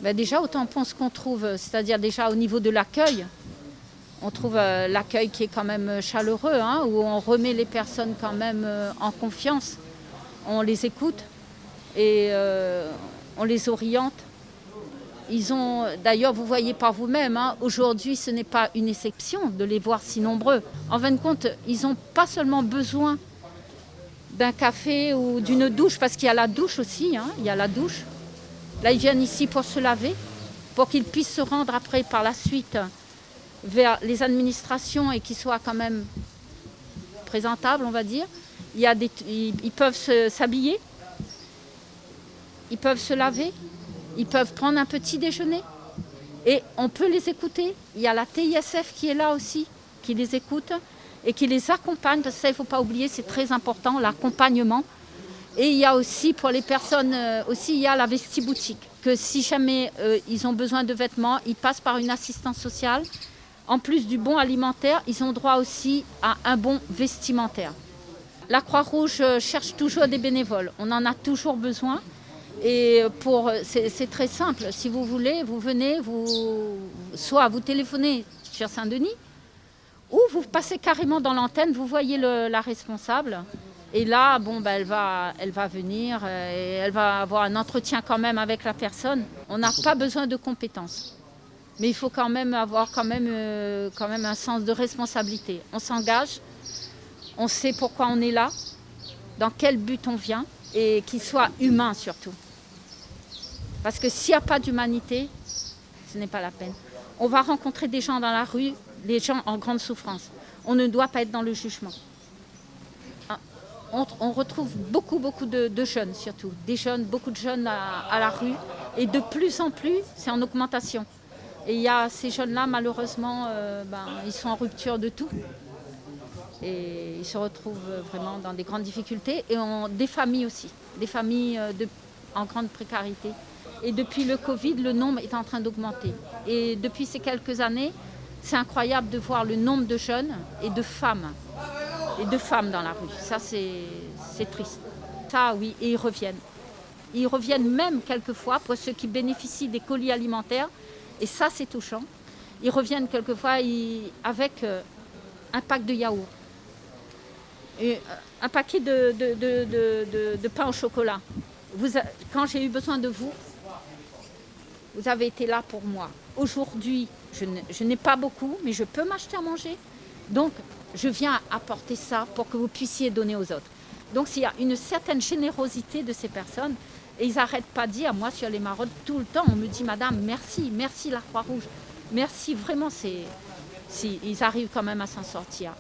Ben déjà au tampon, ce qu'on trouve, c'est-à-dire déjà au niveau de l'accueil, on trouve l'accueil qui est quand même chaleureux, hein, où on remet les personnes quand même en confiance, on les écoute et on les oriente. Ils ont, d'ailleurs, vous voyez par vous-même, hein, aujourd'hui, ce n'est pas une exception de les voir si nombreux. En fin de compte, ils n'ont pas seulement besoin d'un café ou d'une douche, parce qu'il y a la douche aussi, hein, il y a la douche. Là, ils viennent ici pour se laver, pour qu'ils puissent se rendre après, par la suite, vers les administrations et qu'ils soient quand même présentables, on va dire. Ils peuvent s'habiller, ils peuvent se laver, ils peuvent prendre un petit déjeuner et on peut les écouter. Il y a la TISF qui est là aussi, qui les écoute et qui les accompagne, parce que ça, il ne faut pas oublier, c'est très important, l'accompagnement. Et il y a aussi, pour les personnes, aussi, il y a la vestiboutique, que si jamais ils ont besoin de vêtements, ils passent par une assistance sociale. En plus du bon alimentaire, ils ont droit aussi à un bon vestimentaire. La Croix-Rouge cherche toujours des bénévoles, on en a toujours besoin. Et c'est très simple, si vous voulez, vous venez, soit vous téléphonez sur Saint-Denis, ou vous passez carrément dans l'antenne, vous voyez la responsable. Et là, bon, elle va venir et elle va avoir un entretien quand même avec la personne. On n'a pas besoin de compétences, mais il faut quand même avoir quand même un sens de responsabilité. On s'engage, on sait pourquoi on est là, dans quel but on vient, et qu'il soit humain surtout. Parce que s'il n'y a pas d'humanité, ce n'est pas la peine. On va rencontrer des gens dans la rue, des gens en grande souffrance. On ne doit pas être dans le jugement. On retrouve beaucoup de jeunes surtout, beaucoup de jeunes à la rue. Et de plus en plus, c'est en augmentation. Et il y a ces jeunes-là, malheureusement, ils sont en rupture de tout. Et ils se retrouvent vraiment dans des grandes difficultés. Et des familles aussi, des familles en grande précarité. Et depuis le Covid, le nombre est en train d'augmenter. Et depuis ces quelques années, c'est incroyable de voir le nombre de jeunes et de femmes dans la rue. Ça, c'est triste. Ça, oui, et ils reviennent. Ils reviennent même quelquefois pour ceux qui bénéficient des colis alimentaires. Et ça, c'est touchant. Ils reviennent quelquefois avec un pack de yaourt. Et un paquet de pain au chocolat. Quand j'ai eu besoin de vous, vous avez été là pour moi. Aujourd'hui, je n'ai pas beaucoup, mais je peux m'acheter à manger. Donc, je viens apporter ça pour que vous puissiez donner aux autres. Donc, s'il y a une certaine générosité de ces personnes, et ils n'arrêtent pas de dire, moi sur les maraudes, tout le temps, on me dit, madame, merci la Croix-Rouge. Merci, vraiment, ils arrivent quand même à s'en sortir.